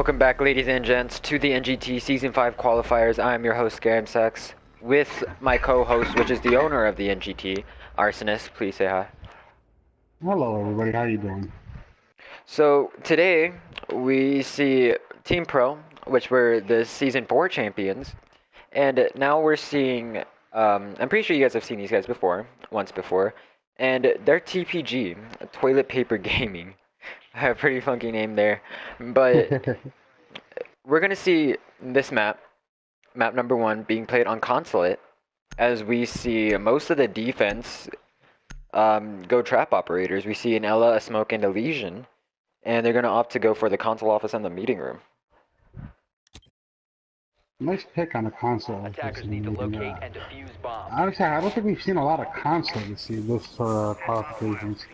Welcome back, ladies and gents, to the NGT Season 5 qualifiers. I'm your host, Scaramsax, with my co-host, which is the owner of the NGT, Arsonistt. Please say hi. Hello, everybody. How you doing? So, today, we see Team Pro, which were the Season 4 champions, and now we're seeing, I'm pretty sure you guys have seen these guys before, once before, and they're TPG, Toilet Paper Gaming. A pretty funky name there, but we're gonna see this map number 1, being played on Consulate, as we see most of the defense go trap operators. We see an Ella, a Smoke, and a Lesion, and they're gonna opt to go for the console office and the meeting room. Nice pick on the console. Attackers need to locate and defuse bombs. Honestly, I don't think we've seen a lot of console to see this qualifications.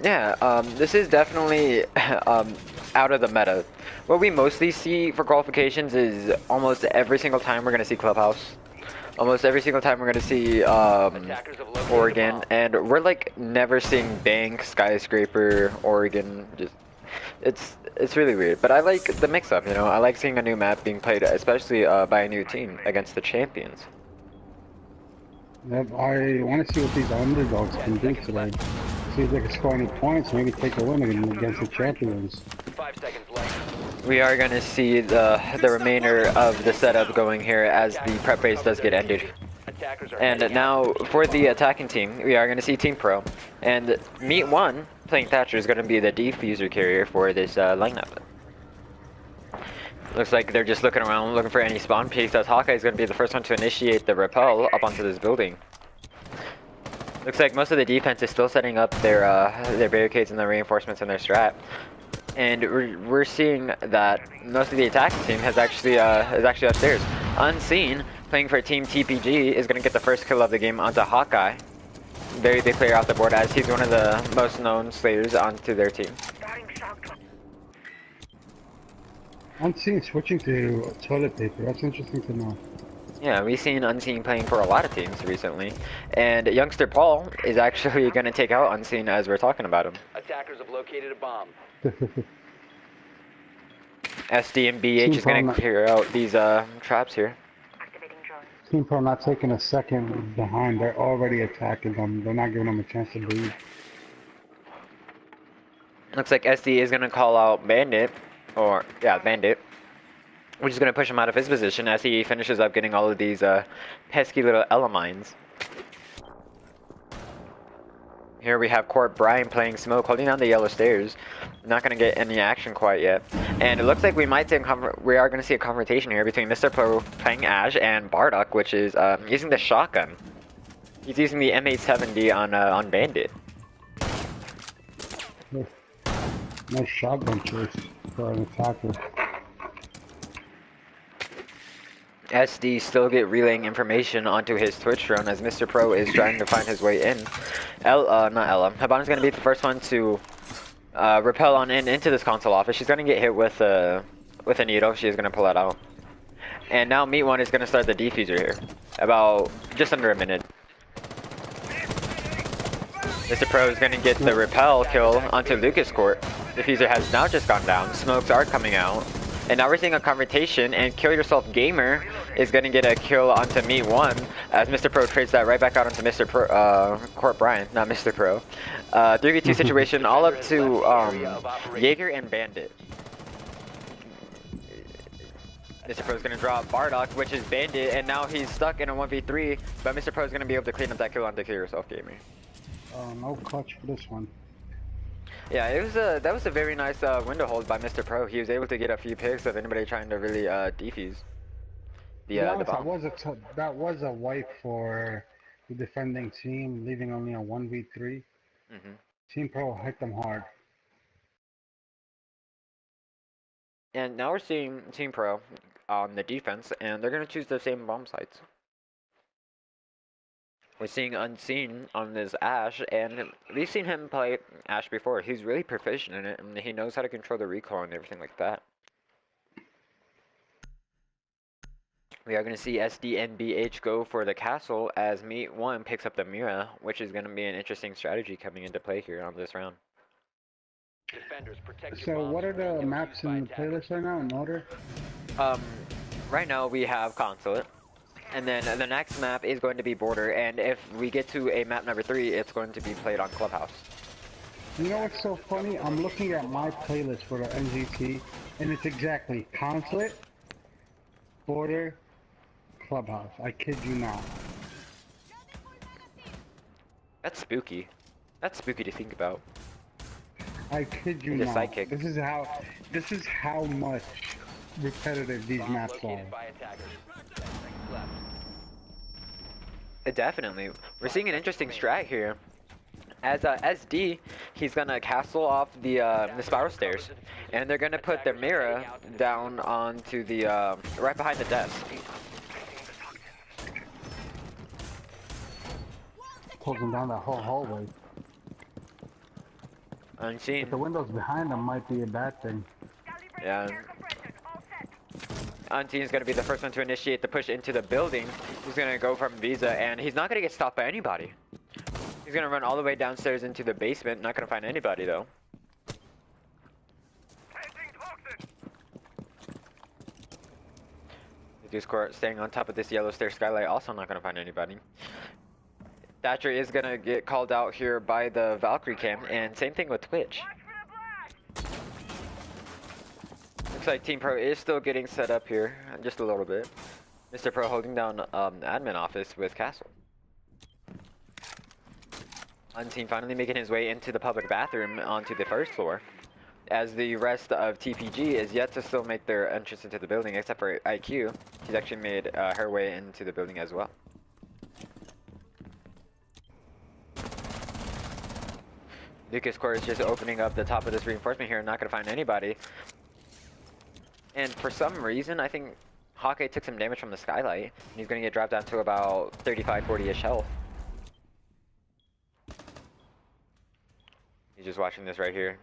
Yeah, this is definitely out of the meta. What we mostly see for qualifications is almost every single time we're gonna see Clubhouse. Almost every single time we're gonna see Oregon, and we're like never seeing Bank, Skyscraper, Oregon. Just it's really weird, but I like the mix-up. You know, I like seeing a new map being played, especially by a new team against the champions. Yep, I want to see what these underdogs can do today. See if they can score any points, maybe take a win against the champions. 5 seconds left. We are gonna see the remainder of the setup going here as the prep phase does get ended. And now for the attacking team, we are gonna see Team Pro, and Meet One playing Thatcher is gonna be the DEFUSER carrier for this lineup. Looks like they're just looking around, looking for any spawn peaks, as Hawkeye is gonna be the first one to initiate the rappel up onto this building. Looks like most of the defense is still setting up their barricades and their reinforcements and their strat. And we're seeing that most of the attacking team is actually upstairs. Unseen, playing for Team TPG, is going to get the first kill of the game onto Hawkeye. Very big player off the board, as he's one of the most known slayers onto their team. Unseen switching to toilet paper. That's interesting to know. Yeah, we've seen Unseen playing for a lot of teams recently. And youngster Paul is actually going to take out Unseen as we're talking about him. Attackers have located a bomb. SD and BH is going to clear out these traps here. Team Pro not taking a second behind. They're already attacking them. They're not giving them a chance to breathe. Looks like SD is going to call out Bandit. Bandit. Which is going to push him out of his position as he finishes up getting all of these pesky little Ella mines. Here we have Court Brian playing Smoke, holding down the yellow stairs. Not going to get any action quite yet. And it looks like we are going to see a confrontation here between Mr. Pro playing Ash and Bardock, which is using the shotgun. He's using the M870 on Bandit. Nice shotgun choice for an attacker. SD still get relaying information onto his Twitch drone as Mr. Pro is trying to find his way in. Not Ella. Habana's going to be the first one to rappel on in into this console office. She's going to get hit with a needle. She is going to pull that out. And now Meet One is going to start the defuser here. About just under a minute. Mr. Pro is going to get the rappel kill onto Lucas Court. Defuser has now just gone down. Smokes are coming out. And now we're seeing a confrontation, and Kill Yourself Gamer is going to get a kill onto Meet One, as Mr. Pro trades that right back out onto Mr. Pro, Court Brian, not Mr. Pro. 3v2 situation, all up to Jaeger and Bandit. Mr. Pro is going to drop Bardock, which is Bandit, and now he's stuck in a 1v3, but Mr. Pro is going to be able to clean up that kill onto Kill Yourself Gamer. No clutch for this one. Yeah, that was a very nice window hold by Mr. Pro. He was able to get a few picks of anybody trying to really defuse the bomb. That was a wipe for the defending team, leaving only a 1v3. Team Pro hit them hard. And now we're seeing Team Pro on the defense, and they're going to choose the same bomb sites. We're seeing Unseen on this Ash, and we've seen him play Ash before. He's really proficient in it, and he knows how to control the recoil and everything like that. We are going to see SD and BH go for the castle as Meet One picks up the Mira, which is going to be an interesting strategy coming into play here on this round. Defenders, protect your So bombs what are from being the defused maps by in the attackers. playlist right now in order? Right now we have Consulate. And then the next map is going to be Border, and if we get to a map number 3, it's going to be played on Clubhouse. You know what's so funny? I'm looking at my playlist for the NGT, and it's exactly Consulate, Border, Clubhouse. I kid you not. That's spooky. That's spooky to think about. I kid you He's a not. sidekick. This is how much repetitive these Bomb maps are. located by attackers. 10 seconds left. Definitely. We're seeing an interesting strat here. As SD, he's gonna castle off the spiral stairs, and they're gonna put their mirror down onto the right behind the desk. Closing down that whole hallway. Unseen. But the windows behind them might be a bad thing. Yeah. Unseen is gonna be the first one to initiate the push into the building. He's gonna go from Visa, and he's not gonna get stopped by anybody. He's gonna run all the way downstairs into the basement. Not gonna find anybody though. Discord staying on top of this yellow stair skylight. Also not gonna find anybody. Thatcher is gonna get called out here by the Valkyrie cam, and same thing with Twitch. Looks like Team Pro is still getting set up here, just a little bit. Mr. Pro holding down admin office with Castle. Unseen finally making his way into the public bathroom onto the first floor, as the rest of TPG is yet to still make their entrance into the building, except for IQ. She's actually made her way into the building as well. Lucas Core is just opening up the top of this reinforcement here, not gonna find anybody. And for some reason, I think Hawkeye took some damage from the skylight, and he's gonna get dropped down to about 35, 40-ish health. He's just watching this right here.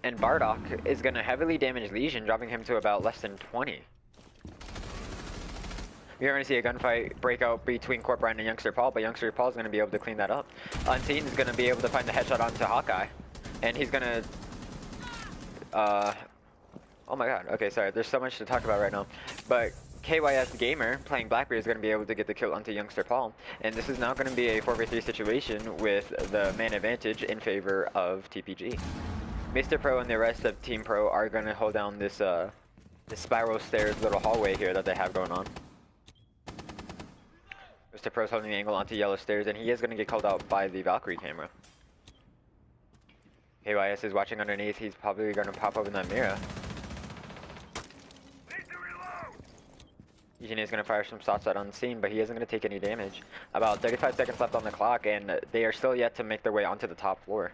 And Bardock is gonna heavily damage Legion, dropping him to about less than 20. You're going to see a gunfight break out between Corp Ryan and Youngster Paul, but Youngster Paul is going to be able to clean that up. Unseen is going to be able to find the headshot onto Hawkeye, and he's going to... oh my god, okay, sorry, there's so much to talk about right now. But KYS Gamer, playing Blackbeard, is going to be able to get the kill onto Youngster Paul, and this is now going to be a 4v3 situation with the man advantage in favor of TPG. Mr. Pro and the rest of Team Pro are going to hold down this, this spiral stairs little hallway here that they have going on. Mr. Pro's holding the angle onto yellow stairs, and he is going to get called out by the Valkyrie camera. KYS is watching underneath. He's probably going to pop open that mirror. Eugene is going to fire some shots at Unseen, but he isn't going to take any damage. About 35 seconds left on the clock, and they are still yet to make their way onto the top floor.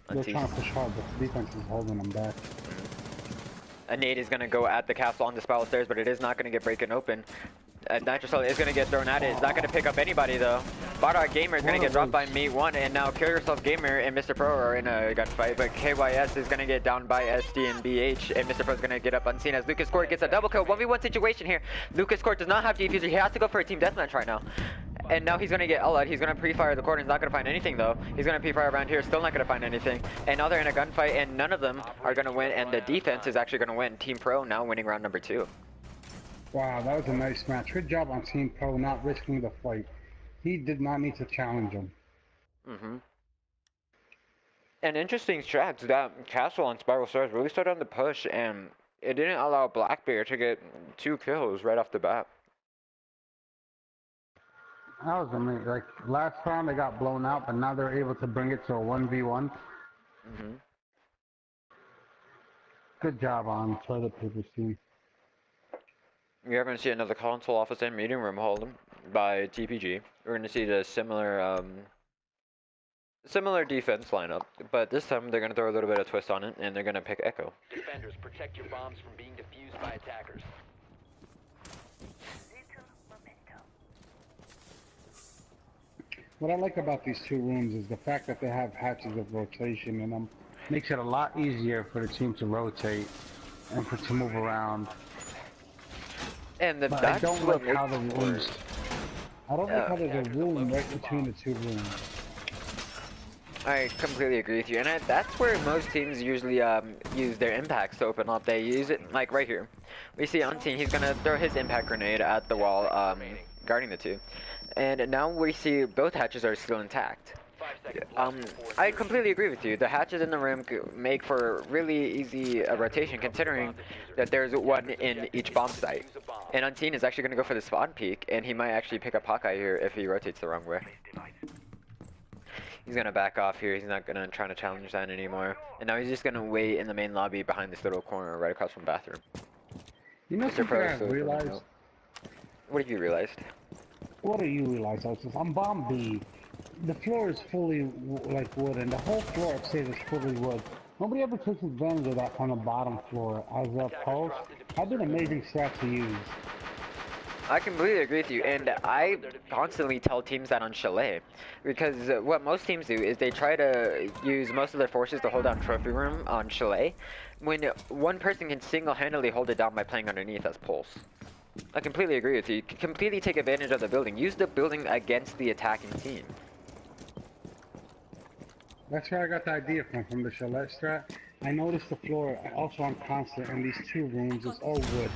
They're trying to push hard, but the defense is holding them back. A nade is going to go at the castle on the spiral stairs, but it is not going to get broken open. Nitrosol is going to get thrown at it. It's not going to pick up anybody though. Bardock Gamer is going to get dropped by Mate 1, and now Kill Yourself Gamer and Mr. Pro are in a gunfight, but KYS is going to get down by SD and BH, and Mr. Pro is going to get up Unseen as Lucas Court gets a double kill. 1v1 situation here. Lucas Court does not have DEFUSER. He has to go for a team deathmatch right now. And now he's going to get Ellad. He's going to pre-fire the court. He's not going to find anything though. He's going to pre-fire around here. Still not going to find anything. And now they're in a gunfight, and none of them are going to win, and the defense is actually going to win. Team Pro now winning round number 2. Wow, that was a nice match. Good job on Team Pro not risking the fight. He did not need to challenge him. And interesting strats. That castle on Spiral Stairs really started on the push, and it didn't allow Blackbeard to get 2 kills right off the bat. That was amazing. Like, last round they got blown out, but now they're able to bring it to a 1v1. Good job on Toilet Paper's team. We are going to see another console office and meeting room hold by TPG. We're going to see the similar defense lineup, but this time they're going to throw a little bit of twist on it, and they're going to pick Echo. Defenders, protect your bombs from being defused by attackers. What I like about these 2 rooms is the fact that they have hatches of rotation in them. Makes it a lot easier for the team to rotate and to move around. And the but I don't like how the rooms. I don't like how there's a room right between the 2 rooms. I completely agree with you, and that's where most teams usually use their impacts to open up. They use it like right here. We see Untien, he's gonna throw his impact grenade at the wall, guarding the two, and now we see both hatches are still intact. 5 seconds left. I completely agree with you. The hatches in the room make for really easy rotation, considering that there's one in each bomb site. And Untien is actually gonna go for the spawn peek, and he might actually pick up Hawkeye here if he rotates the wrong way. He's gonna back off here. He's not gonna try to challenge that anymore. And now he's just gonna wait in the main lobby behind this little corner right across from bathroom. You know something I realized? What have you realized? What do you realize? I'm bomb B. The floor is fully like wood, and the whole floor upstairs is fully wood. Nobody ever takes advantage of that on the bottom floor as a post. I've been amazing strats to use. I completely agree with you, and I constantly tell teams that on Chalet, because what most teams do is they try to use most of their forces to hold down Trophy Room on Chalet, when one person can single-handedly hold it down by playing underneath as Pulse. I completely agree with you. You can completely take advantage of the building. Use the building against the attacking team. That's where I got the idea from the Chalet strat. I noticed the floor also on constant, and these two rooms is all wood.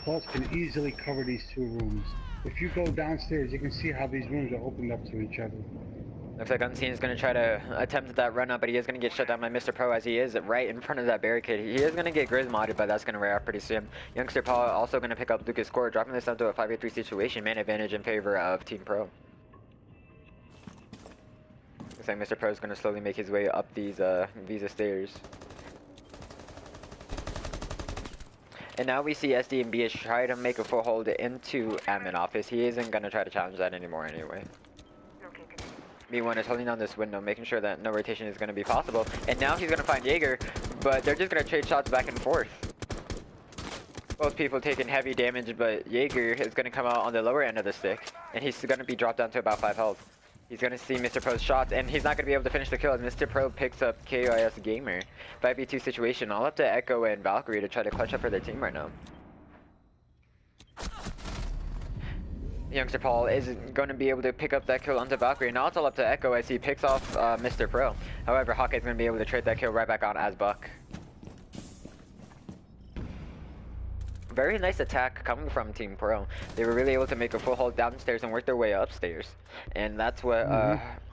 Plus can easily cover these two rooms. If you go downstairs, you can see how these rooms are opened up to each other. Looks like Unseen is going to try to attempt that run up, but he is going to get shut down by Mr. Pro as he is right in front of that barricade. He is going to get Grizz modded, but that's going to wear off pretty soon. Youngster Paul also going to pick up Lucas Core, dropping this down to a 5v3 situation, man advantage in favor of Team Pro. Looks like Mr. Pro is going to slowly make his way up these Visa stairs. And now we see SD and B is trying to make a foothold into admin office. He isn't going to try to challenge that anymore anyway. B1 is holding down this window, making sure that no rotation is going to be possible. And now he's going to find Jaeger, but they're just going to trade shots back and forth. Both people taking heavy damage, but Jaeger is going to come out on the lower end of the stick. And he's going to be dropped down to about 5 health. He's going to see Mr. Pro's shots, and he's not going to be able to finish the kill as Mr. Pro picks up KOS Gamer. 5v2 situation, all up to Echo and Valkyrie to try to clutch up for their team right now. Youngster Paul isn't going to be able to pick up that kill onto Valkyrie. Now it's all up to Echo as he picks off Mr. Pro. However, Hawkeye's going to be able to trade that kill right back on as Buck. Very nice attack coming from Team Pro. They were really able to make a full hold downstairs and work their way upstairs. And that's what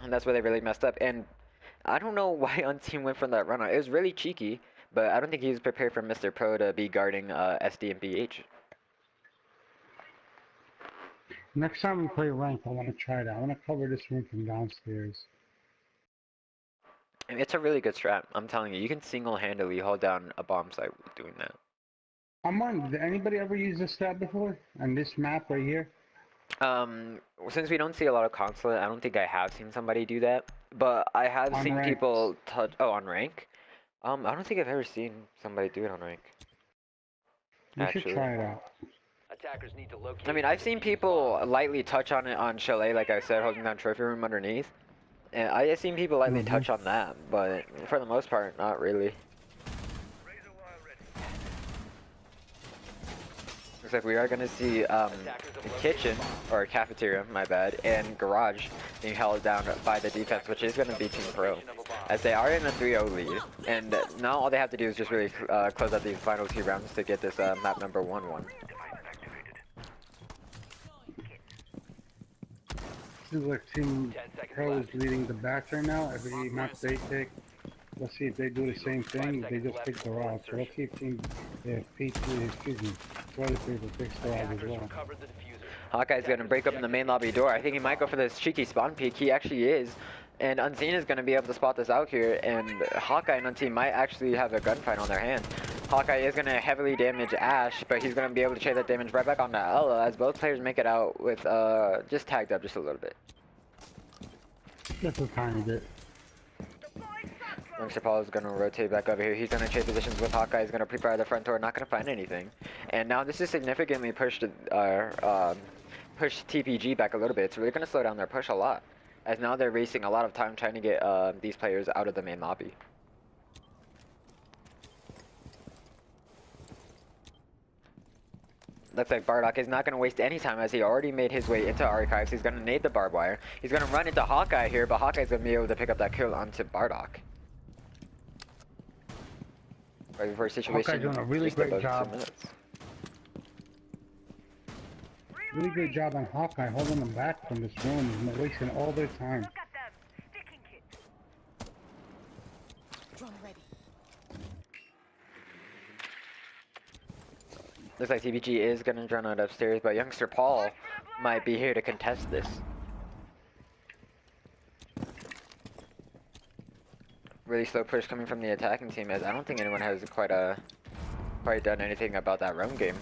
that's where they really messed up. And I don't know why Untien went for that run out. It was really cheeky, but I don't think he was prepared for Mr. Pro to be guarding SD and BH. Next time we play rank, I want to try that. I want to cover this room from downstairs. And it's a really good strat. I'm telling you, you can single-handedly hold down a bomb site doing that. Did anybody ever use this strat before? On this map right here? Since we don't see a lot of consulate, I don't think I have seen somebody do that. But I have seen people touch... Oh, on rank? I don't think I've ever seen somebody do it on rank. You should try it out. Attackers need to locate. I mean, I've seen people lightly touch on it on Chalet, like I said, holding down Trophy Room underneath. And I've seen people lightly touch on that, but for the most part, not really. Looks like we are going to see the kitchen, or cafeteria, my bad, and garage being held down by the defense, which is going to be Team Pro, as they are in a 3-0 lead. And now all they have to do is just really close out these final 2 rounds to get this map number 1-1. This is like Team Pro is leading the batch right now. Every map they take, let's see if they do the same thing. They just pick the route. So let's see if Team P2, excuse me, toilet paper picks the route as well. Hawkeye's going to break open the main lobby door. I think he might go for this cheeky spawn peek. He actually is. And Unseen is going to be able to spot this out here. And Hawkeye and Unseen might actually have a gunfight on their hands. Hawkeye is going to heavily damage Ash, but he's going to be able to trade that damage right back onto Ella as both players make it out with just tagged up just a little bit. Just a tiny bit. Youngster Paul is going to rotate back over here. He's going to trade positions with Hawkeye. He's going to pre-fire the front door, not going to find anything. And now this is significantly pushed TPG back a little bit. It's really going to slow down their push a lot, as now they're wasting a lot of time trying to get these players out of the main lobby. Looks like Bardock is not going to waste any time as he already made his way into Archives. He's going to nade the barbed wire. He's going to run into Hawkeye here, but Hawkeye's going to be able to pick up that kill onto Bardock. Right before situation. Hawkeye's doing a really great 2 job. minutes. Really good job on Hawkeye holding them back from this room and wasting all their time. Look at them. Sticking kit. Drone ready. Looks like TPG is going to run out upstairs, but youngster Paul might be here to contest this. Really slow push coming from the attacking team, as I don't think anyone has quite done anything about that roam game.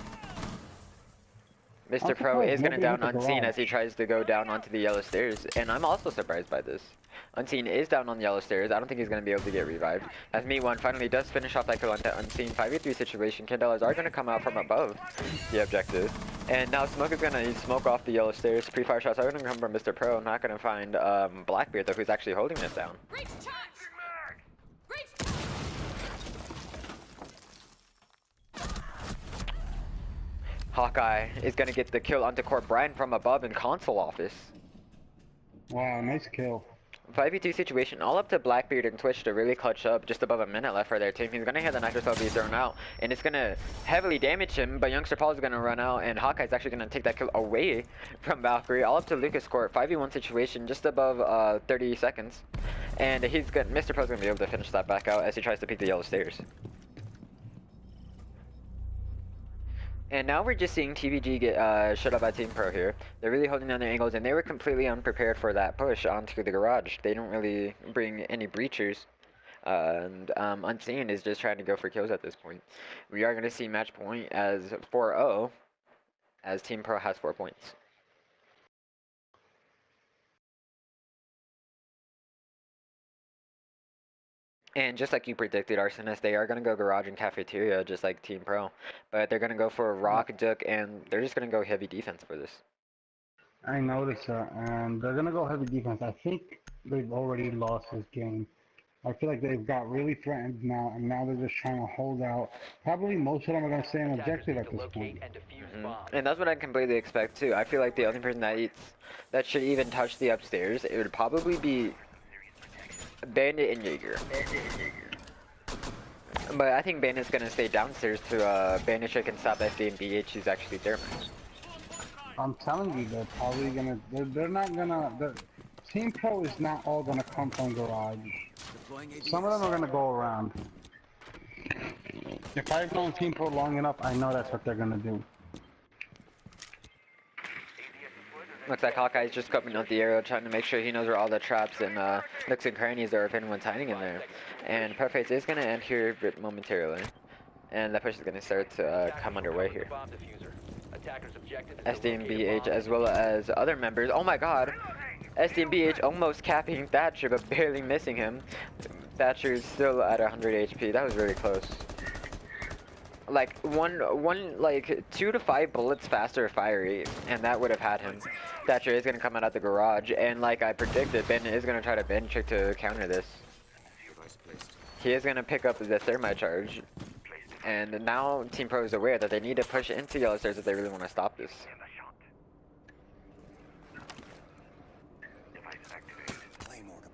Mr. Pro is going to down Unseen as he tries to go down onto the yellow stairs, and I'm also surprised by this. Unseen is down on the yellow stairs. I don't think he's going to be able to get revived. As Me1 finally does finish off that kill onto Unseen. 5v3 situation. Candelas are going to come out from above the objective. And now Smoke is going to smoke off the yellow stairs. Pre-fire shots are going to come from Mr. Pro. Not going to find Blackbeard, though, who's actually holding this down. Reach charge! Reach! Hawkeye is going to get the kill onto Corp Brian from above in console office. Wow, nice kill. 5v2 situation, all up to Blackbeard and Twitch to really clutch up. Just above a minute left for their team. He's going to hit the Nitro Cell be thrown out, and it's going to heavily damage him, but youngster Paul is going to run out, and Hawkeye's actually going to take that kill away from Valkyrie. All up to Lucas Court, 5v1 situation, just above 30 seconds. And Mr. Pro's going to be able to finish that back out as he tries to peek the yellow stairs. And now we're just seeing TPG get shut up by Team Pro here. They're really holding down their angles, and they were completely unprepared for that push onto the garage. They don't really bring any breachers. And Unseen is just trying to go for kills at this point. We are going to see match point as 4-0, as Team Pro has 4 points. And just like you predicted, Arsonistt, they are going to go garage and cafeteria, just like Team Pro. But they're going to go for rock, duck, and they're just going to go heavy defense for this. I noticed that, and they're gonna go heavy defense. I think they've already lost this game. I feel like they've got really threatened now, and now they're just trying to hold out. Probably most of them are gonna stay on objective at this point. And that's what I completely expect too. I feel like the only person that should even touch the upstairs, it would probably be Bandit and Jaeger. But I think Bandit's gonna stay downstairs to Bandit can stop SD and BH, who's actually there. I'm telling you, they're probably gonna. They're not gonna. Team Pro is not all gonna come from garage. Some of them are gonna go around. If I've known Team Pro long enough, I know that's what they're gonna do. Looks like Hawkeye's just coming up the arrow, trying to make sure he knows where all the traps and nooks and crannies are if anyone's hiding in there. And Perfect is going to end here momentarily. And that push is going to start to come underway here. SDMBH as well as other members. Oh my god! SDMBH almost capping Thatcher but barely missing him. Thatcher is still at 100 HP. That was really close. Like like 2 to 5 bullets faster fire rate, and that would have had him. Thatcher is gonna come out of the garage, and like I predicted, Ben is gonna try to bend trick to counter this. He is gonna pick up the thermite charge, and now Team Pro is aware that they need to push into yellow stairs if they really want to stop this.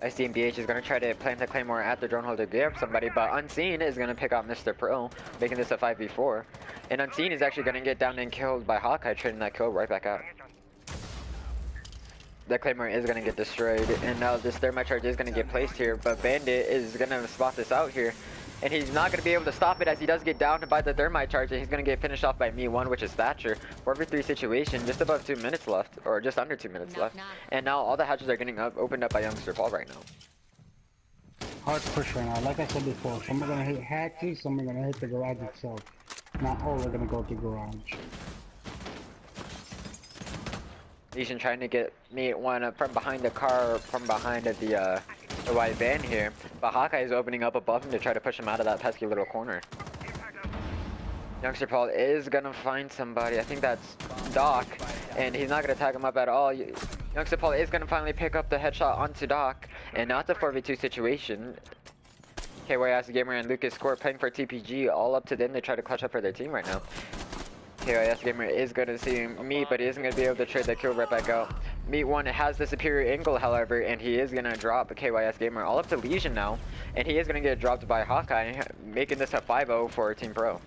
SDMBH is going to try to plant the Claymore at the drone holder to grab somebody, but Unseen is going to pick out Mr. Pro, making this a 5v4. And Unseen is actually going to get down and killed by Hawkeye, trading that kill right back out. The Claymore is going to get destroyed, and now this thermite charge is going to get placed here, but Bandit is going to spot this out here. And he's not going to be able to stop it as he does get down by the thermite charge, and he's going to get finished off by Me1, which is Thatcher. 4v3 situation, just above 2 minutes left, or just under 2 minutes left. And now all the hatches are getting opened up by youngster Paul right now. Hard push right now. Like I said before, some are going to hit hatches, some are going to hit the garage itself. Not all are going to go to garage. Legion trying to get Me1 up from behind the car, from behind the white van here, but Hawkeye is opening up above him to try to push him out of that pesky little corner. Youngster Paul is gonna find somebody, I think that's Doc, and he's not gonna tag him up at all. Youngster Paul is gonna finally pick up the headshot onto Doc, and now it's a 4v2 situation. KYS Gamer and Lucas Court playing for TPG, all up to them to try to clutch up for their team right now. KYS Gamer is going to see Meat, but he isn't going to be able to trade that kill right back out. Meat 1 has the superior angle, however, and he is going to drop KYS Gamer all up to Legion now, and he is going to get dropped by Hawkeye, making this a 5-0 for Team Pro.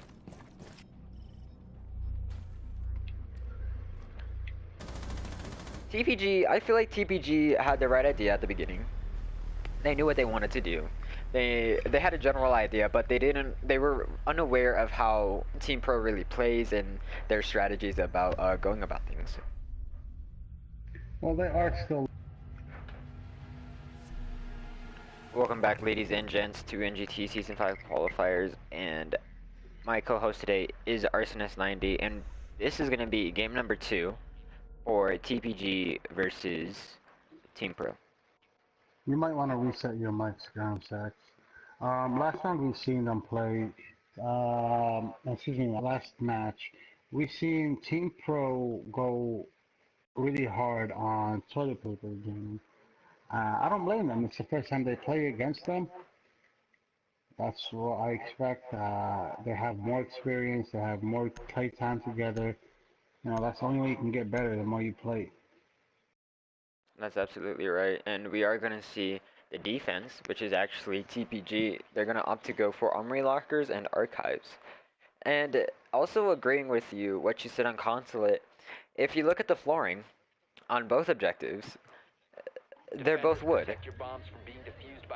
TPG, I feel like TPG had the right idea at the beginning. They knew what they wanted to do. They had a general idea, but they were unaware of how Team Pro really plays and their strategies about going about things. Well, they are still. Welcome back, ladies and gents, to NGT Season 5 qualifiers, and my co-host today is Arsonistt 90, and this is going to be game number 2 for TPG versus Team Pro. You might want to reset your mic, Scaramsax. Last time we seen them play, last match, we seen Team Pro go really hard on toilet paper gaming. I don't blame them. It's the first time they play against them. That's what I expect. They have more experience. They have more playtime together. You know, that's the only way you can get better the more you play. That's absolutely right, and we are going to see the defense, which is actually TPG. They're going to opt to go for armory lockers and archives. And also agreeing with you, what you said on consulate, if you look at the flooring on both objectives, they're both wood.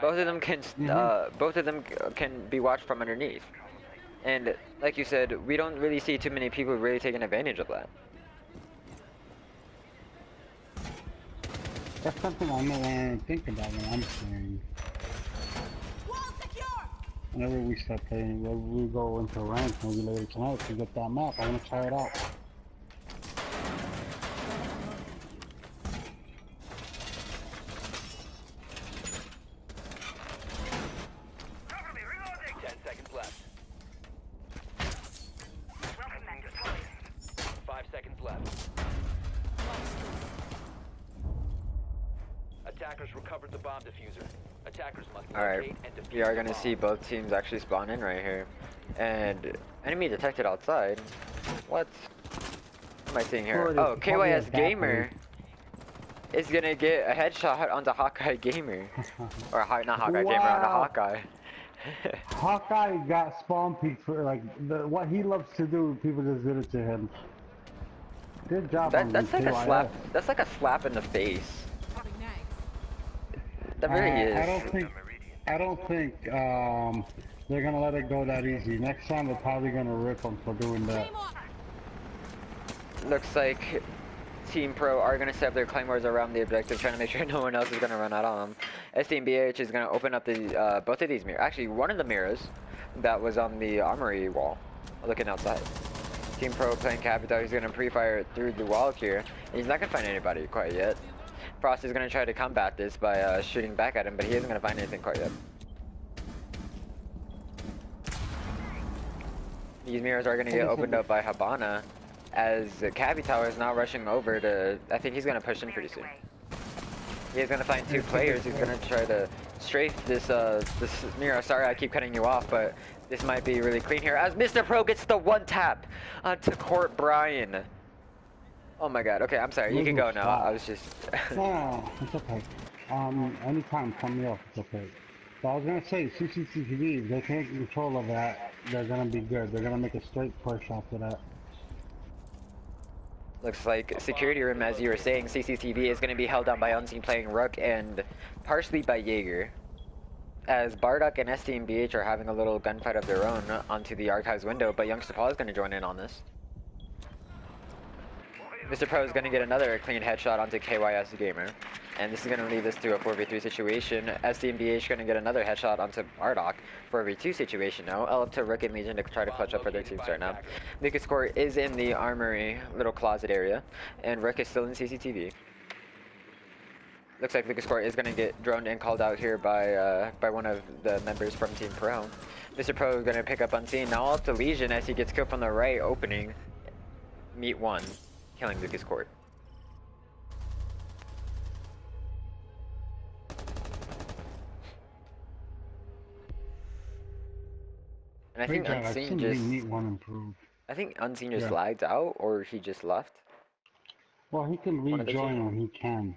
Both of them can be watched from underneath. And like you said, we don't really see too many people really taking advantage of that. That's something I know I think about when I'm playing. Whenever we start playing, whenever we go into rank, maybe later tonight to get that map, I want to try it out. Attackers recovered the bomb diffuser. Attackers must Alright, we are going to see both teams actually spawn in right here. And enemy detected outside. What am I seeing here? Oh, KYS Gamer is going to get a headshot onto Hawkeye Gamer. Or not Hawkeye Gamer, onto Hawkeye. Hawkeye got spawn peeked for like what he loves to do. People just did it to him. Good job. That's like a slap. That's like a slap in the face. That really is. I don't think they're gonna let it go that easy. Next time they're probably gonna rip them for doing that. Looks like Team Pro are gonna set up their claymores around the objective, trying to make sure no one else is gonna run out on them. SDMBH is gonna open up the both of these mirrors. Actually, one of the mirrors that was on the armory wall, looking outside. Team Pro playing Capital. He's gonna pre-fire through the wall here. And he's not gonna find anybody quite yet. Frost is going to try to combat this by shooting back at him, but he isn't going to find anything quite yet. These mirrors are going to get opened up by Habana, as Capital is now rushing over to... I think he's going to push in pretty soon. He's going to find 2 players. He's going to try to strafe this this mirror. Sorry, I keep cutting you off, but this might be really clean here, as Mr. Pro gets the 1-tap onto Court Brian. Oh my god, okay, I'm sorry, you can go now. I was just... No, it's okay. Anytime, cut me off, it's okay. So I was gonna say, CCTV, if they take control of that, they're gonna be good. They're gonna make a straight push after that. Looks like security room, as you were saying, CCTV is gonna be held down by Unseen playing Rook and partially by Jaeger. As Bardock and SDMBH are having a little gunfight of their own onto the archives window, but Youngster Paul is gonna join in on this. Mr. Pro is going to get another clean headshot onto KYS Gamer. And this is going to lead us to a 4v3 situation. SDMBH going to get another headshot onto Bardock. 4v2 situation now. Up to Rook and Legion to try to clutch up for their teams right now. Lucas Court is in the armory little closet area. And Rook is still in CCTV. Looks like Lucas Court is going to get droned and called out here by one of the members from Team Pro. Mr. Pro is going to pick up Unseen. Now up to Legion as he gets killed from the right opening. Meet 1. Killing Lucas Court. And I think Unseen just... Meet 1 improved. I think Unseen just Yeah. lagged out, or he just left. Well, he can One of the two. rejoin when he can.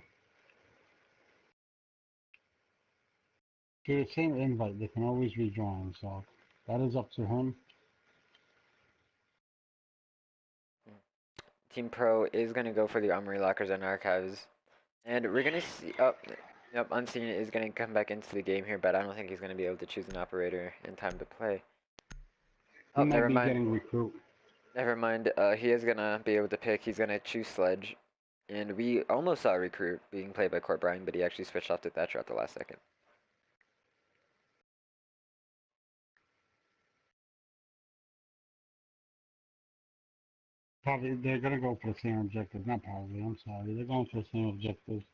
Through the same invite, they can always rejoin, so that is up to him. Team Pro is gonna go for the armory lockers and archives, and we're gonna see. Oh, yep, Unseen is gonna come back into the game here, but I don't think he's gonna be able to choose an operator in time to play. He Oh, might never be mind. getting recruit. Never mind. He is gonna be able to pick. He's gonna choose Sledge, and we almost saw Recruit being played by Court Bryan, but he actually switched off to Thatcher at the last second. Probably they're gonna go for the same objective. Not probably. I'm sorry. They're going for the same objective.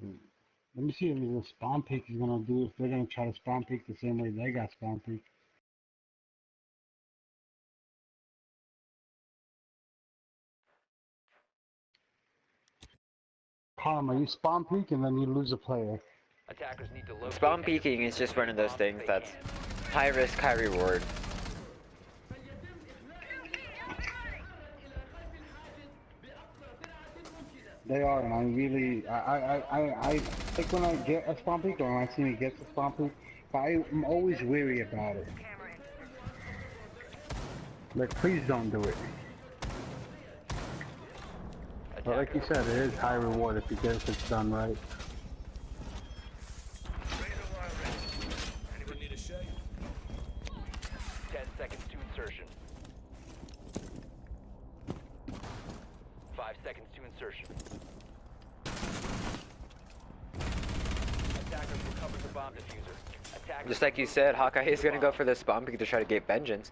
Let me see if the spawn peek is gonna do. If they're gonna try to spawn peek the same way they got spawn peek. Colin, are you spawn peek and then you lose a player? Attackers need to locate Spawn and peeking defuse is just the one of those bomb things if they that's can. high risk, high reward. They are, and I really, I like when I get a spawn peek or when I see me get a spawn peek, but I'm always weary about it. Camera in. Like, please don't do it. But like you said, it is high reward if you get if it's done right. Anyone need a shave? 10 seconds to insertion. 5 seconds to insertion. Attackers recovered the bomb diffuser. Attackers Just like you said, Hawkeye is gonna go for the spawn peek to try to get vengeance,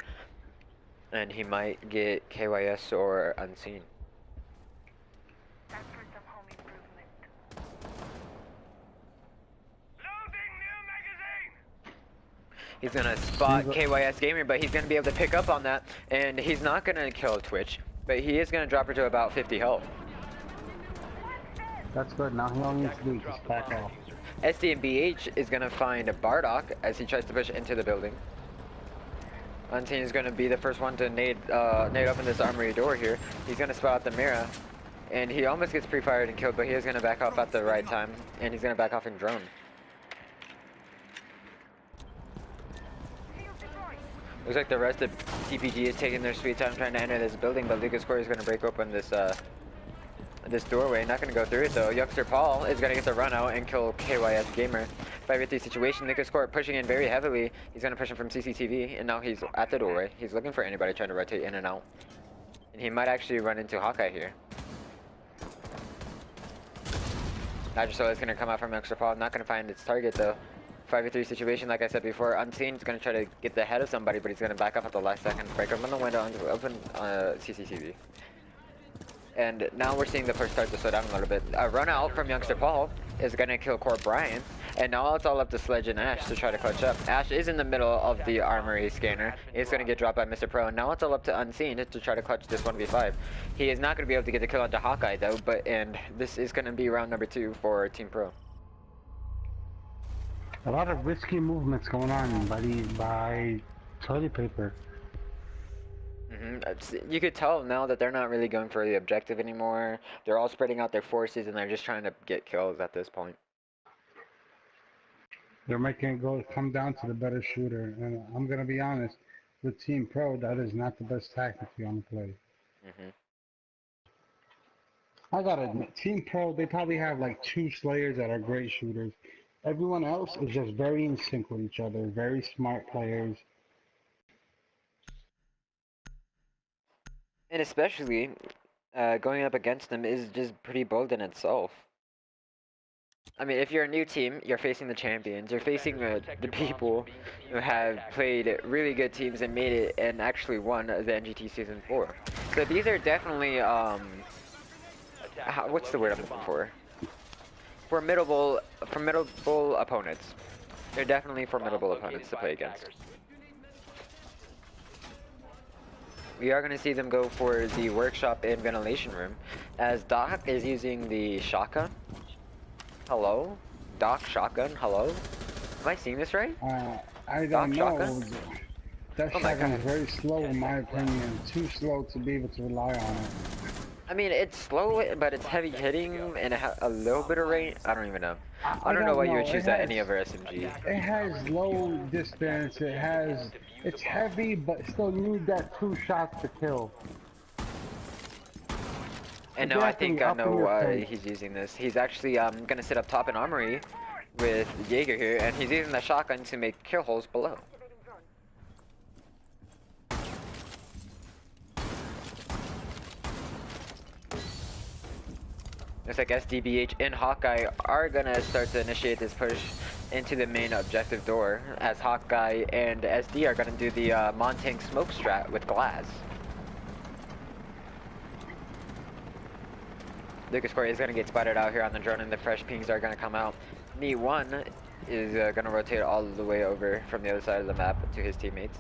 and he might get KYS or Unseen. Time for some home improvement. He's gonna spot KYS Gamer, but he's gonna be able to pick up on that, and he's not gonna kill Twitch, but he is gonna drop her to about 50 health. That's good. Now he only needs to do is drop just the back bomb off. diffuser. SDMBH is gonna find Bardock as he tries to push into the building. Unseen is gonna be the first one to nade open this armory door here. He's gonna spot out the Mira, and he almost gets pre-fired and killed, but he is gonna back off at the right time, and he's gonna back off in drone. Shield deployed. Looks like the rest of TPG is taking their sweet time trying to enter this building, but Lucas Corey is gonna break open this doorway. Not gonna go through it though. Youngster Paul is gonna get the run out and kill KYS Gamer. 5v3 situation. Lucas Corey pushing in very heavily. He's gonna push him from CCTV, and now he's at the doorway. He's looking for anybody trying to rotate in and out, and he might actually run into Hawkeye here. Nitrosoil is gonna come out from Youngster Paul. Not gonna find its target though. 5v3 situation, like I said before. Unseen is gonna try to get the head of somebody, but he's gonna back up at the last second. Break open the window and open CCTV. And now we're seeing the first start to slow down a little bit. A run out from Youngster Paul is gonna kill Court Bryan, and now it's all up to Sledge and Ash to try to clutch up. Ash is in the middle of the armory scanner. It's gonna get dropped by Mr. Pro, and now it's all up to Unseen to try to clutch this 1v5. He is not gonna be able to get the kill onto Hawkeye though, and this is gonna be round number 2 for Team Pro. A lot of risky movements going on by toilet paper. You could tell now that they're not really going for the objective anymore. They're all spreading out their forces, and they're just trying to get kills at this point. They're making it come down to the better shooter, and I'm gonna be honest, with Team Pro, that is not the best tactic you want to play. I gotta admit, Team Pro, they probably have like 2 Slayers that are great shooters. Everyone else is just very in sync with each other, very smart players. And especially, going up against them is just pretty bold in itself. I mean, if you're a new team, you're facing the champions. You're facing the people who have played really good teams and made it and actually won the NGT Season 4. So these are definitely, what's the word I'm looking for? Formidable opponents. They're definitely formidable opponents to play against. We are going to see them go for the workshop and ventilation room, as Doc is using the shotgun. Hello? Doc shotgun, hello? Am I seeing this right? I Doc don't know. shotgun? That Oh my shotgun God. is very slow in my opinion. Too slow to be able to rely on it. I mean, it's slow, but it's heavy hitting and it a little bit of range. I don't even know. I don't know what you would choose at any other SMG. It has low distance. It's heavy, but still you need that 2 shots to kill. And now I think I Up in know your why face. he's using this. He's actually gonna sit up top in armory with Jaeger here, and he's using the shotgun to make kill holes below. Looks like SDBH and Hawkeye are gonna start to initiate this push into the main objective door, as Hawkeye and SD are gonna do the Montank smoke strat with glass. Lucas Corey is gonna get spotted out here on the drone, and the fresh pings are gonna come out. Neat One is gonna rotate all the way over from the other side of the map to his teammates.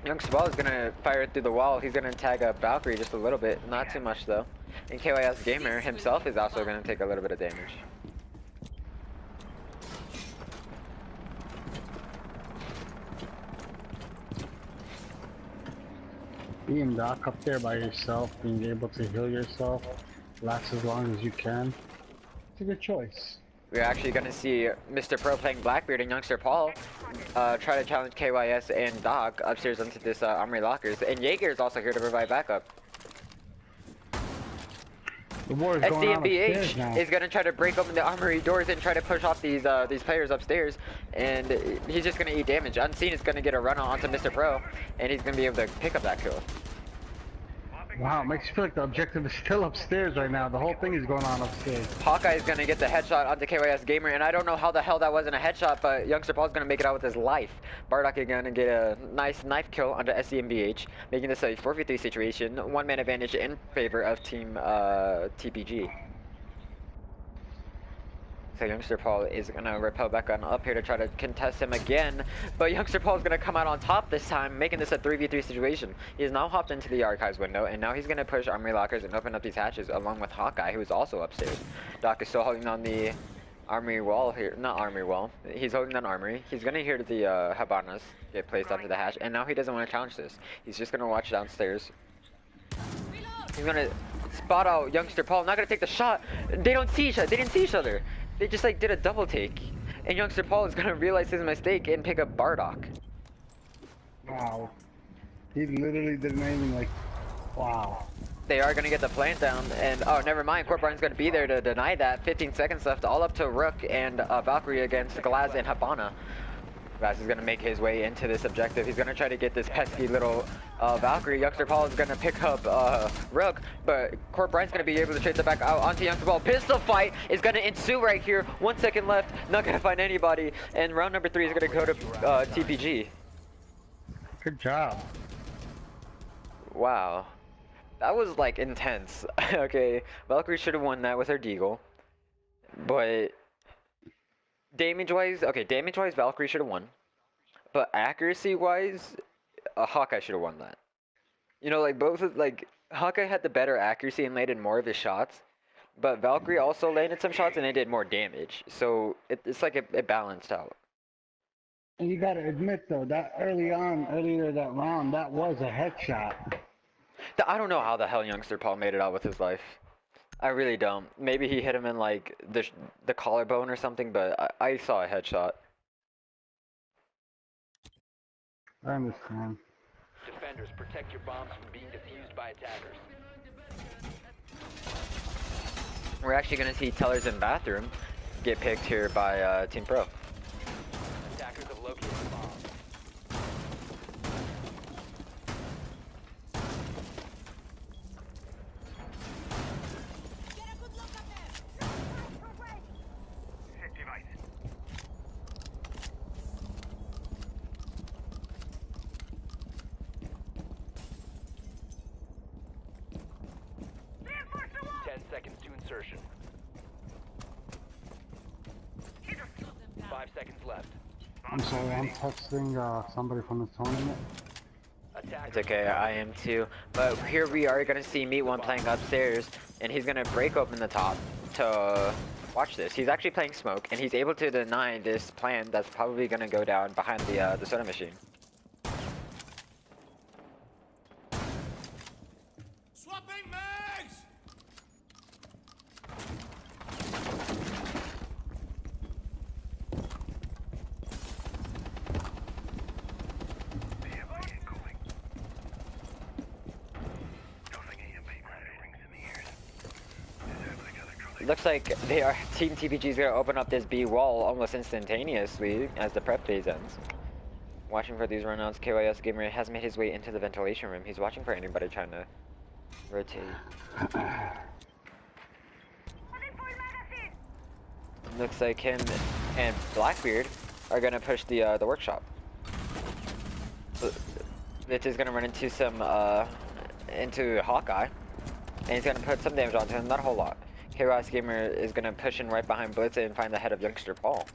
Young Sabal is gonna fire through the wall. He's gonna tag a Valkyrie just a little bit, not too much though. And KYS Gamer himself is also gonna take a little bit of damage. Being Doc up there by yourself, being able to heal yourself, last as long as you can. It's a good choice. We're actually gonna see Mr. Pro playing Blackbeard and Youngster Paul try to challenge KYS and Doc upstairs onto this armory lockers. And Jaeger is also here to provide backup. The war is going on upstairs now. SDMBH is gonna try to break open the armory doors and try to push off these players upstairs, and he's just gonna eat damage. Unseen is gonna get a run onto Mr. Pro, and he's gonna be able to pick up that kill. Wow, it makes you feel like the objective is still upstairs right now. The whole thing is going on upstairs. Hawkeye is gonna get the headshot onto KYS Gamer, and I don't know how the hell that wasn't a headshot, but Youngster Paul's gonna make it out with his life. Bardock is gonna get a nice knife kill onto SCMBH, making this a 4v3 situation, 1-man advantage in favor of team TPG. So Youngster Paul is gonna repel back on up here to try to contest him again, but Youngster Paul is gonna come out on top this time, making this a 3v3 situation. He has now hopped into the archives window, and now he's gonna push armory lockers and open up these hatches along with Hawkeye, who is also upstairs. Doc is still holding on the armory wall here, not armory wall. He's holding on armory. He's gonna hear the Habanas get placed onto the hatch, and now he doesn't want to challenge this. He's just gonna watch downstairs. He's gonna spot out Youngster Paul. Not gonna take the shot. They don't see each other. They didn't see each other. They just like did a double take, and Youngster Paul is gonna realize his mistake and pick up Bardock. Wow. He literally did an aiming like, wow. They are gonna get the plant down, and oh, never mind. Corporane's gonna be there to deny that. 15 seconds left, all up to Rook and Valkyrie against Glaz and Habana. Glaz is gonna make his way into this objective. He's gonna try to get this pesky little Valkyrie. Youngster Paul is gonna pick up Rook, but Corporane's gonna be able to chase it back out onto Youngster Paul. Pistol fight is gonna ensue right here. 1 second left, not gonna find anybody, and round number 3 is gonna go to TPG. Good job. Wow. That was like intense. Okay, Valkyrie should have won that with her deagle, but damage-wise, Valkyrie should have won, but accuracy-wise, Hawkeye should have won that. You know, like Hawkeye had the better accuracy and landed more of his shots, but Valkyrie also landed some shots and they did more damage, so it's like it balanced out. And you gotta admit though, that earlier that round, that was a headshot. I don't know how the hell Youngster Paul made it out with his life. I really don't. Maybe he hit him in like the collarbone or something, but I saw a headshot. I understand. Defenders, protect your bombs from being defused by attackers. We're actually gonna see Tellers in bathroom get picked here by Team Pro. Attackers have located the bomb. Get a good look up there. Reinforce 10 seconds to insertion. 5 seconds left. I'm sorry, I'm texting somebody from the tournament. It's okay, I am too. But here we are gonna see Meat One playing upstairs, and he's gonna break open the top to watch this. He's actually playing smoke, and he's able to deny this plan that's probably gonna go down behind the soda machine. looks like they are Team TPG is gonna open up this B wall almost instantaneously as the prep phase ends. Watching for these runouts, KYS gamer has made his way into the ventilation room. He's watching for anybody trying to rotate. Looks like him and Blackbeard are gonna push the workshop. Blitz is gonna run into some into Hawkeye, and he's gonna put some damage onto him. Not a whole lot. KYS gamer is gonna push in right behind Blitz and find the head of youngster Paul.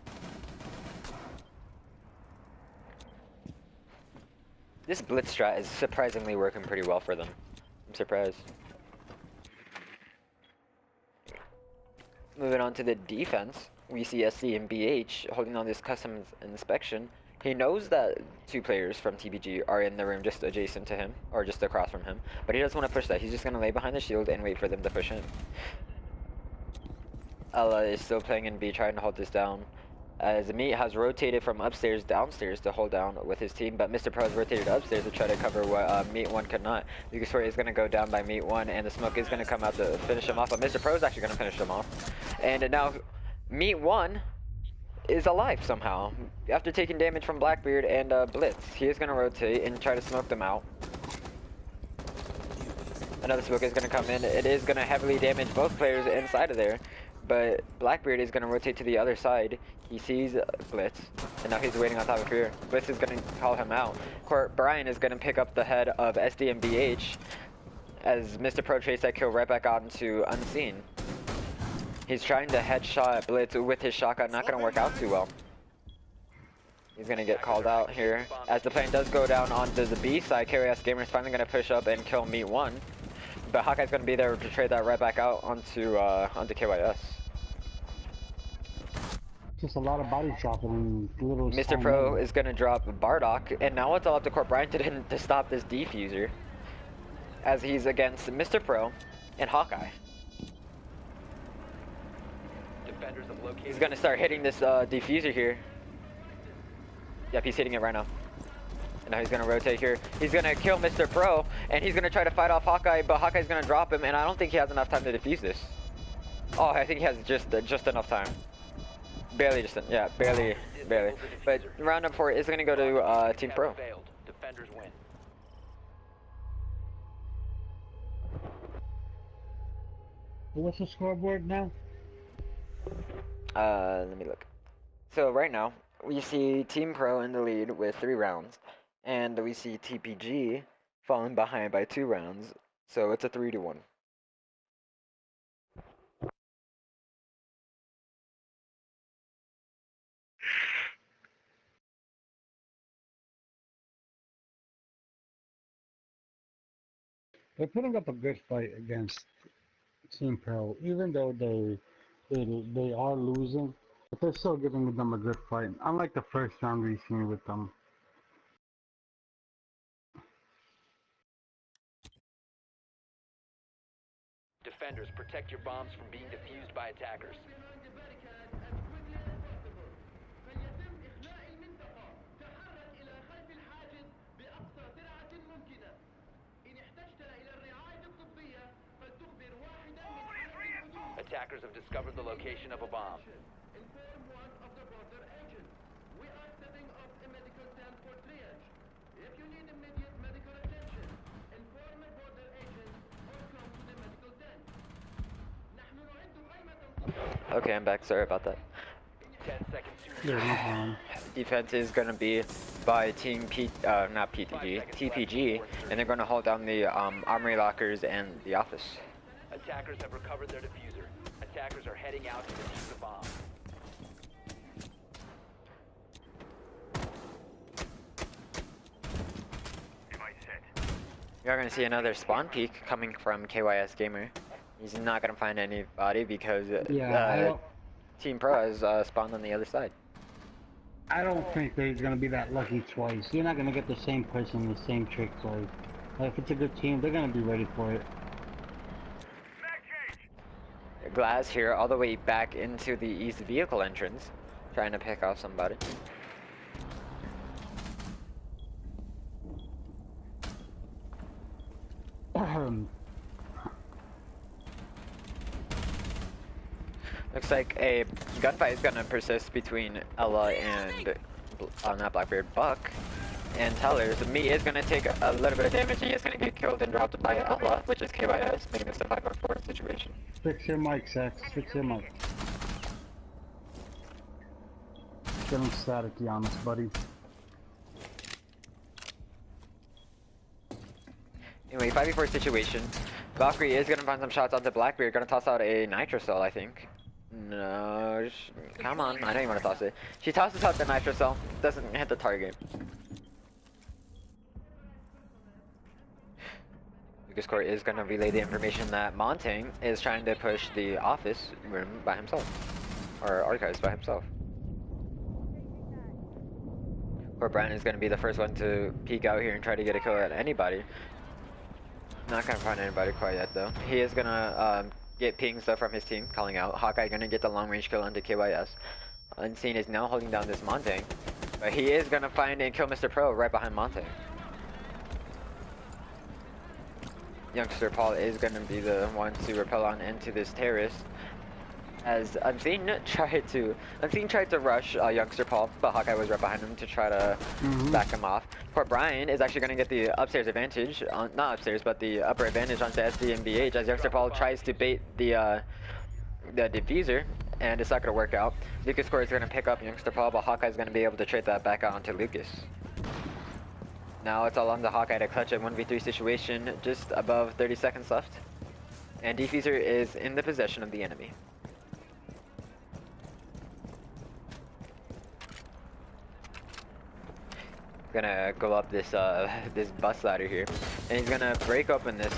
This Blitz strat is surprisingly working pretty well for them. I'm surprised. Moving on to the defense, we see SC and BH holding on this customs inspection. He knows that two players from TPG are in the room just adjacent to him, or just across from him, but he doesn't want to push that. He's just going to lay behind the shield and wait for them to push in. Ella is still playing in B, trying to hold this down, as Meat has rotated from upstairs downstairs to hold down with his team, but Mr. Pro has rotated upstairs to try to cover what Meat 1 could not. Lucas Story is going to go down by Meat 1, and the smoke is going to come out to finish him off, but Mr. Pro is actually going to finish him off. And now Meat 1 is alive somehow, after taking damage from Blackbeard and Blitz. He is going to rotate and try to smoke them out. Another smoke is going to come in. It is going to heavily damage both players inside of there. But Blackbeard is going to rotate to the other side. He sees Blitz, and now he's waiting on top of here. Blitz is going to call him out. Brian is going to pick up the head of SD and BH as Mr. Pro chased that kill right back out into Unseen. He's trying to headshot Blitz with his shotgun, not going to work out too well. He's going to get called out here. As the plane does go down onto the B side, KRS Gamer is finally going to push up and kill Meat 1. But Hawkeye's going to be there to trade that right back out onto KYS. Just a lot of body chopping and little. Mr. Pro is going to drop Bardock, and now it's all up to Brian to stop this defuser, as he's against Mr. Pro and Hawkeye. Defenders have located. He's going to start hitting this defuser here. Yep, he's hitting it right now. And now he's going to rotate here. He's going to kill Mr. Pro, and he's going to try to fight off Hawkeye, but Hawkeye's going to drop him, and I don't think he has enough time to defuse this. Oh, I think he has just enough time. Barely yeah, barely. But round up 4 is going to go to Team Pro. Failed. Defenders win. What's the scoreboard now? Let me look. So right now, we see Team Pro in the lead with 3 rounds, and we see TPG falling behind by 2 rounds, so it's a 3-1. They're putting up a good fight against Team Pro, even though they are losing, but they're still giving them a good fight. Unlike the first round we've seen with them. Defenders, protect your bombs from being defused by attackers. Attackers have discovered the location of a bomb. Inform one of the border agents. We are setting up a medical tent for triage. If you need immediate medical attention, inform a border agent or come to the medical tent. نحن نعد قائمة. Okay, I'm back. Sorry about that. 10 seconds to Yeah, no problem. Defense is going to be by Team not PTG, TPG, and they're going to hold down the armory lockers and the office. Attackers have recovered their diffuser. Attackers are heading out to defuse the bomb. You're going to see another spawn peek coming from KYS Gamer. He's not going to find anybody because Team Pro has spawned on the other side. I don't think that he's gonna be that lucky twice. You're not gonna get the same person, the same trick twice. If it's a good team, they're gonna be ready for it. Glass here all the way back into the east vehicle entrance, trying to pick off somebody. Looks like a gunfight is gonna persist between Ella and not Blackbeard, Buck. And Tellers. Me is gonna take a little bit of damage. He is gonna get killed and dropped by Ella, which is KYS, making this a 5-on-4 situation. Fix your mic, Sax. Fix your mic. Getting staticky on us, buddy. Anyway, 5v4 situation. Valkyrie is gonna find some shots onto Blackbeard. Gonna toss out a Nitrocell, I think. No, come on. I know you want to toss it. She tosses out the Nitrocell. Doesn't hit the target. Lucas is going to relay the information that Montang is trying to push the office room by himself. Or archives by himself. Or Brian is going to be the first one to peek out here and try to get a kill at anybody. Not going to find anybody quite yet though. He is going to get ping stuff from his team, calling out. Hawkeye going to get the long range kill onto KYS. Unseen is now holding down this Montang. But he is going to find and kill Mr. Pro right behind Montang. Youngster Paul is going to be the one to repel on into this terrace. As Unseen tried to rush Youngster Paul, but Hawkeye was right behind him to try to back him off. Poor Brian is actually going to get the upstairs advantage, not upstairs, but the upper advantage onto SD and BH as Youngster Paul tries to bait the diffuser, and it's not going to work out. Lucas is going to pick up Youngster Paul, but Hawkeye is going to be able to trade that back out onto Lucas. Now it's all on the Hawkeye to clutch a 1v3 situation, just above 30 seconds left. And Defuser is in the possession of the enemy. Gonna go up this this bus ladder here, and he's gonna break open this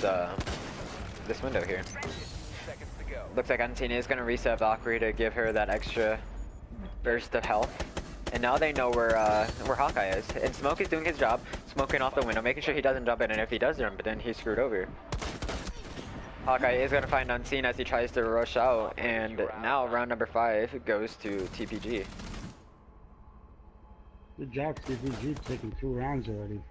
this window here. Seconds to go. Looks like Unseen is gonna reset Valkyrie to give her that extra burst of health. And now they know where Hawkeye is. And Smoke is doing his job, smoking off the window, making sure he doesn't jump in, and if he does jump in, he's screwed over. Hawkeye is gonna find Unseen as he tries to rush out, and now round number 5 goes to TPG. Good job, TPG, taking 2 rounds already.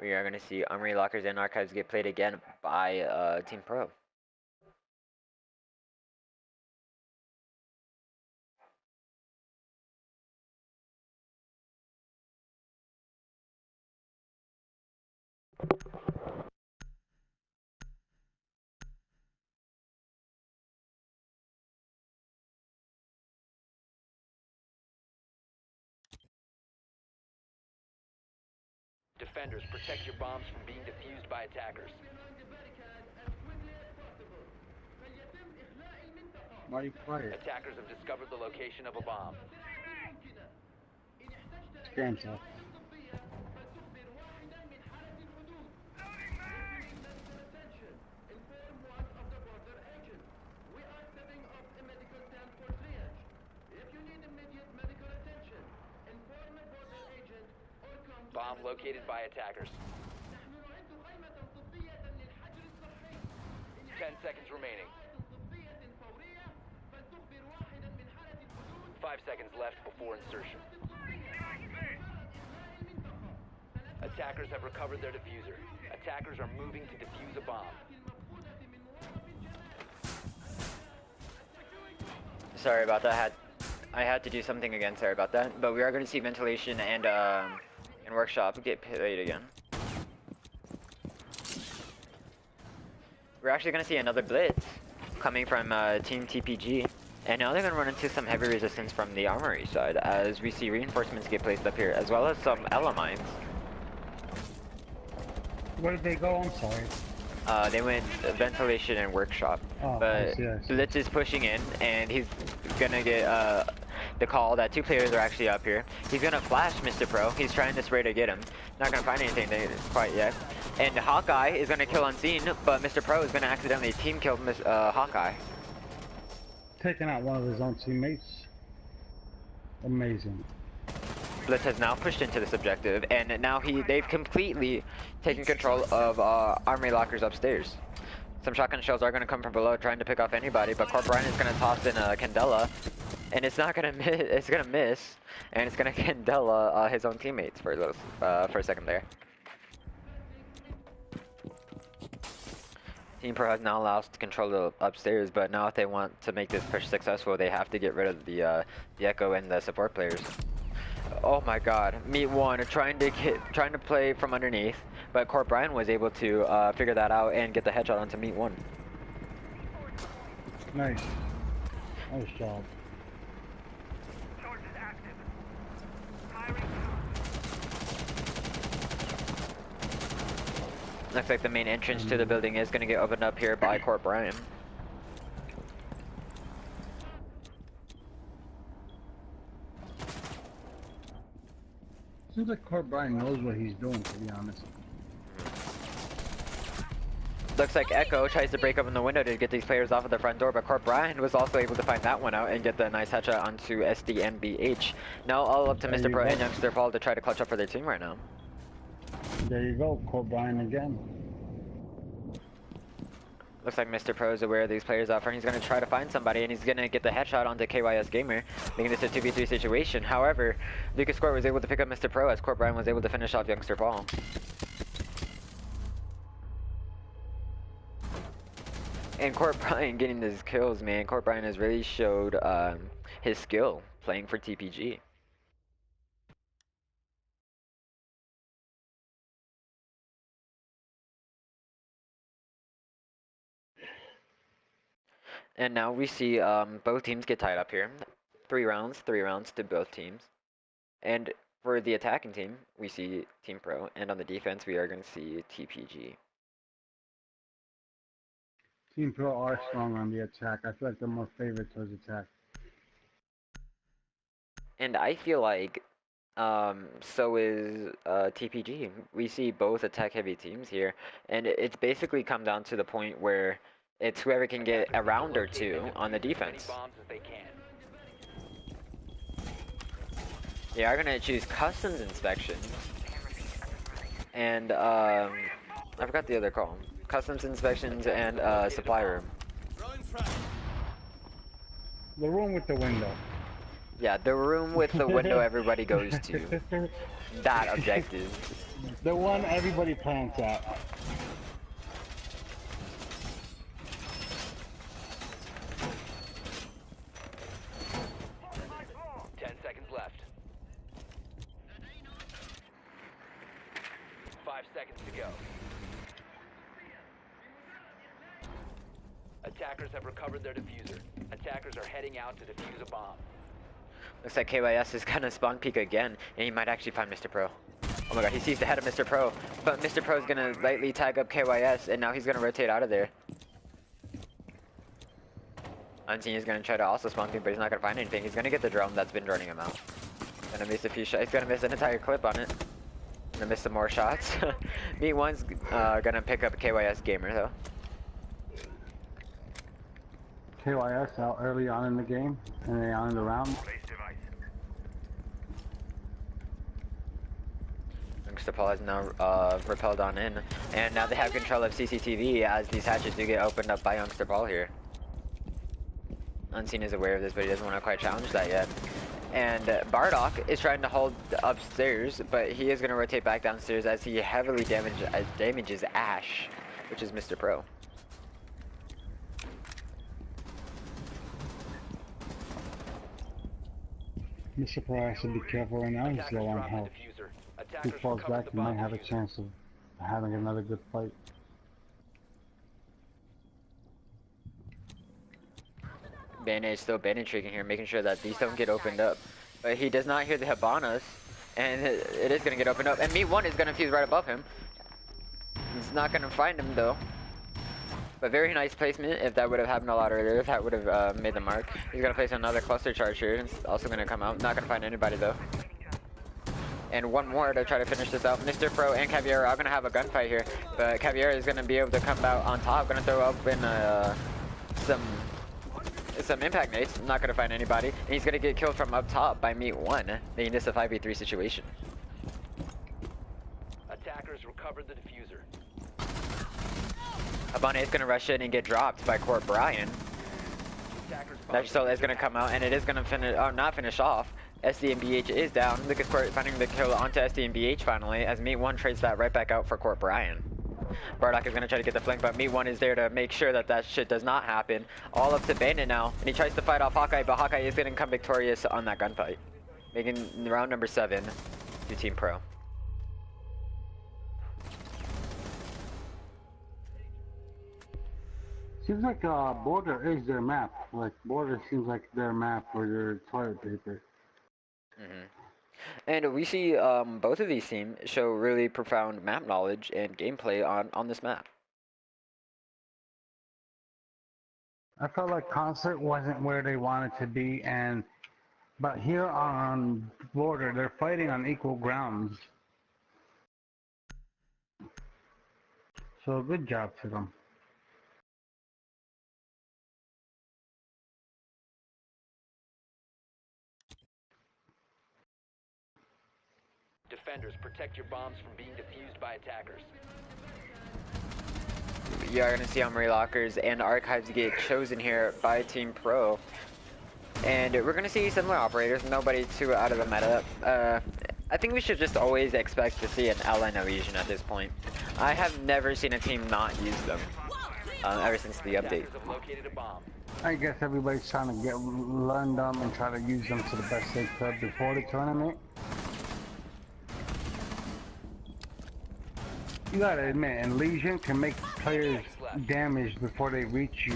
We are going to see Armory Lockers and Archives get played again by Team Pro. Defenders, protect your bombs from being defused by attackers. Why are you quiet? Attackers have discovered the location of a bomb. Scaramsax. Bomb located by attackers. 10 seconds remaining. 5 seconds left before insertion. Attackers have recovered their diffuser. Attackers are moving to defuse a bomb. Sorry about that. I had to do something again. Sorry about that. But we are going to see ventilation and workshop get played again. We're actually going to see another blitz coming from Team TPG. And now they're going to run into some heavy resistance from the armory side as we see reinforcements get placed up here, as well as some Ella mines. Where did they go? I'm sorry. They went ventilation and workshop. Oh, but I see. Blitz is pushing in, and he's going to get the call that 2 players are actually up here. He's going to flash Mr. Pro. He's trying to spray to get him. Not going to find anything quite yet. And Hawkeye is going to kill Unseen, but Mr. Pro is going to accidentally team kill Hawkeye. Taking out one of his own teammates. Amazing. Blitz has now pushed into this objective, and now they've completely taken control of armory lockers upstairs. Some shotgun shells are going to come from below trying to pick off anybody, but Corp Ryan is going to toss in a Candela. and it's not gonna miss. It's gonna miss, and it's gonna Candela his own teammates for a second there. Team Pro has now lost control of upstairs, but now if they want to make this push successful, they have to get rid of the Echo and the support players. Oh my God, Meet One trying to play from underneath, but Court Brian was able to figure that out and get the headshot onto Meet One. Nice. Nice job. Source is active. Firing. Looks like the main entrance to the building is going to get opened up here by Court Brian. Seems like Court Brian knows what he's doing, to be honest. Looks like Echo tries to break open the window to get these players off of the front door, but Court Brian was also able to find that one out and get the nice headshot onto SD and BH. Now all up to Mr. Pro and Youngster Paul to try to clutch up for their team right now. There you go, Court Brian again. Looks like Mr. Pro is aware of these players out front. He's going to try to find somebody, and he's going to get the headshot onto KYS Gamer, making this a 2v3 situation. However, Lucas Court was able to pick up Mr. Pro as Court Brian was able to finish off Youngster Paul. And Court Brian getting these kills, man. Court Brian has really showed his skill playing for TPG. And now we see both teams get tied up here. 3 rounds to both teams. And for the attacking team, we see Team Pro. And on the defense, we are going to see TPG. Team Pro are strong on the attack. I feel like they're more favored towards attack. And I feel like so is TPG. We see both attack-heavy teams here. And it's basically come down to the point where it's whoever can get a round or two on the defense. They are going to choose Customs Inspection. And I forgot the other call. Customs Inspections and Supply Room. The room with the window. Yeah, the room with the window everybody goes to. That objective. The one everybody plants at. 10 seconds left. 5 seconds to go. Attackers have recovered their diffuser. Attackers are heading out to defuse a bomb. Looks like KYS is gonna spawn peek again, and he might actually find Mr. Pro. Oh my god, he sees the head of Mr. Pro, but Mr. Pro is gonna lightly tag up KYS, and now he's gonna rotate out of there. Unseen is gonna try to also spawn peek, but he's not gonna find anything. He's gonna get the drone that's been droning him out. Gonna miss a few shots. He's gonna miss an entire clip on it. Gonna miss some more shots. Meet One's gonna pick up KYS Gamer though. KYS out early on in the game, and they on in the round. Mr. Paul has now repelled on in, and now they have control of CCTV as these hatches do get opened up by Youngster Paul here. Unseen is aware of this, but he doesn't want to quite challenge that yet. And Bardock is trying to hold upstairs, but he is going to rotate back downstairs as he heavily damages Ash, which is Mr. Pro. Mr. Pro has to be careful right now. He's low on health. If he falls back, he might have a chance of having another good fight. Bandit is still bandit tricking here, making sure that these don't get opened up. But he does not hear the Habanas, and it is going to get opened up. And Meet One is going to fuse right above him. He's not going to find him though. But very nice placement. If that would have happened a lot earlier, that would have made the mark. He's going to place another cluster charge here. It's also going to come out. Not going to find anybody though. And one more to try to finish this out. Mr. Pro and Caviera are going to have a gunfight here. But Caviera is going to be able to come out on top. Going to throw up in some impact nades. Not going to find anybody. And he's going to get killed from up top by Meet One, making this a 5v3 situation. Attackers recovered the diffuser. Habana is going to rush in and get dropped by Court Brian. Attackers That still is going to come out, and it is going to finish, not finish off. SDMBH is down. Lucas Court finding the kill onto SDMBH finally, as Meat 1 trades that right back out for Court Brian. Bardock is going to try to get the flank, but Meat 1 is there to make sure that that shit does not happen. All up to Bandit now, and he tries to fight off Hawkeye, but Hawkeye is going to come victorious on that gunfight, making round number 7 to Team Pro. Seems like Border is their map. Like Border seems like their map or their toilet paper. And we see both of these teams show really profound map knowledge and gameplay on this map. I felt like Concert wasn't where they wanted to be, but here on Border, they're fighting on equal grounds. So good job to them. Defenders, protect your bombs from being defused by attackers. You are going to see Armory Lockers and Archives get chosen here by Team Pro. And we're going to see similar operators, nobody too out of the meta. I think we should just always expect to see an LN Legion at this point. I have never seen a team not use them ever since the update. Attackers have located a bomb. I guess everybody's trying to learn them and try to use them to the best they could before the tournament. You gotta admit, and Legion can make players damaged before they reach you.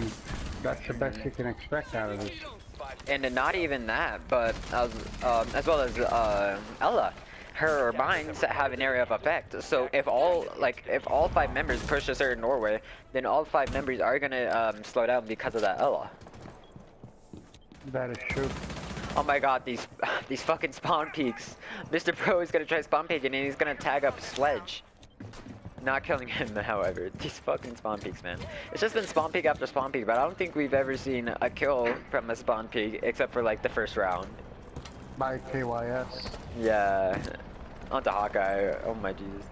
That's the best you can expect out of this. And not even that, but as well as Ella, her mines have an area of effect. So if all 5 members push a certain doorway, then all 5 members are gonna slow down because of that Ella. That is true. Oh my god, these fucking spawn peaks. Mr. Pro is gonna try spawn peeking and he's gonna tag up Sledge. Not killing him, however. These fucking spawn peaks, man. It's just been spawn peak after spawn peak, but I don't think we've ever seen a kill from a spawn peak except for like the first round. By KYS. Yeah. Onto Hawkeye. Oh my Jesus.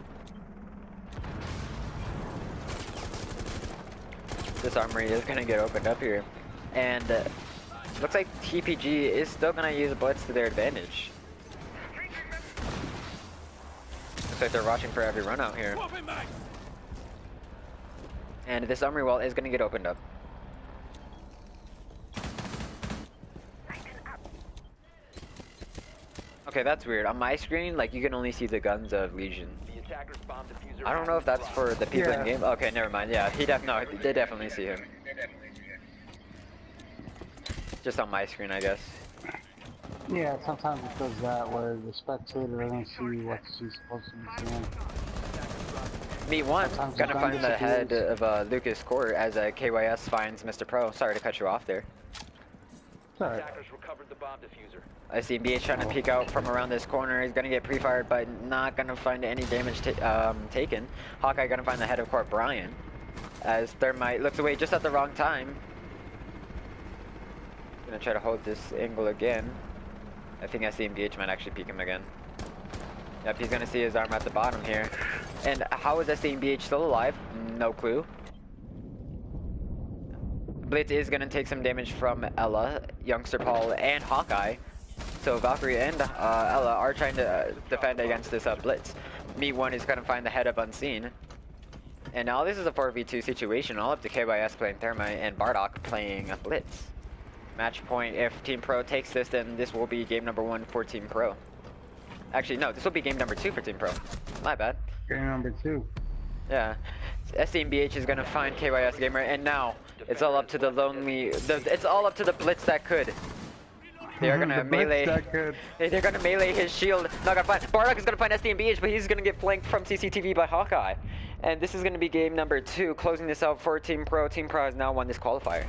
This armory is gonna get opened up here. And looks like TPG is still gonna use Blitz to their advantage. Looks like they're watching for every run out here. And this armory wall is gonna get opened up. Okay, that's weird. On my screen, like, you can only see the guns of Legion. The attacker's bomb diffuser. I don't know if that's for the people in game. Okay, never mind. Yeah, they definitely see him. Just on my screen, I guess. Yeah, sometimes it does that where the spectator doesn't see what she's supposed to be seeing. Meat 1 gonna find the head of Lucas Court as KYS finds Mr. Pro. Sorry to cut you off there. Sorry. Attackers recovered the bomb diffuser. I see BH trying to peek out from around this corner. He's gonna get pre-fired, but not gonna find any damage taken. Hawkeye gonna find the head of Court Brian as Thermite looks away just at the wrong time. Gonna try to hold this angle again. I think SDMBH might actually peek him again. Yep, he's gonna see his arm at the bottom here. And how is SDMBH still alive? No clue. Blitz is gonna take some damage from Ella, Youngster Paul, and Hawkeye. So Valkyrie and Ella are trying to defend against this Blitz. Meat 1 is gonna find the head of Unseen. And now this is a 4v2 situation, all up to KYS playing Thermite and Bardock playing Blitz. Match point, if Team Pro takes this, then this will be game number 1 for Team Pro. Actually, no, this will be game number 2 for Team Pro. My bad. Game number 2. Yeah. SDMBH is gonna find KYS Gamer, and now it's all up to the it's all up to the Blitz that could. They are gonna melee. They're gonna melee his shield. Not gonna find. Bardock is gonna find SDMBH, but he's gonna get flanked from CCTV by Hawkeye. And this is gonna be game number 2, closing this out for Team Pro. Team Pro has now won this qualifier.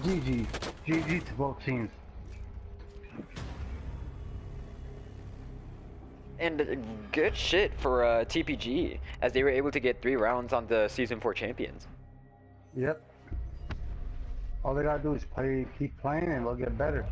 GG. GG to both teams. And good shit for TPG, as they were able to get 3 rounds on the Season 4 champions. Yep. All they gotta do is keep playing and they'll get better.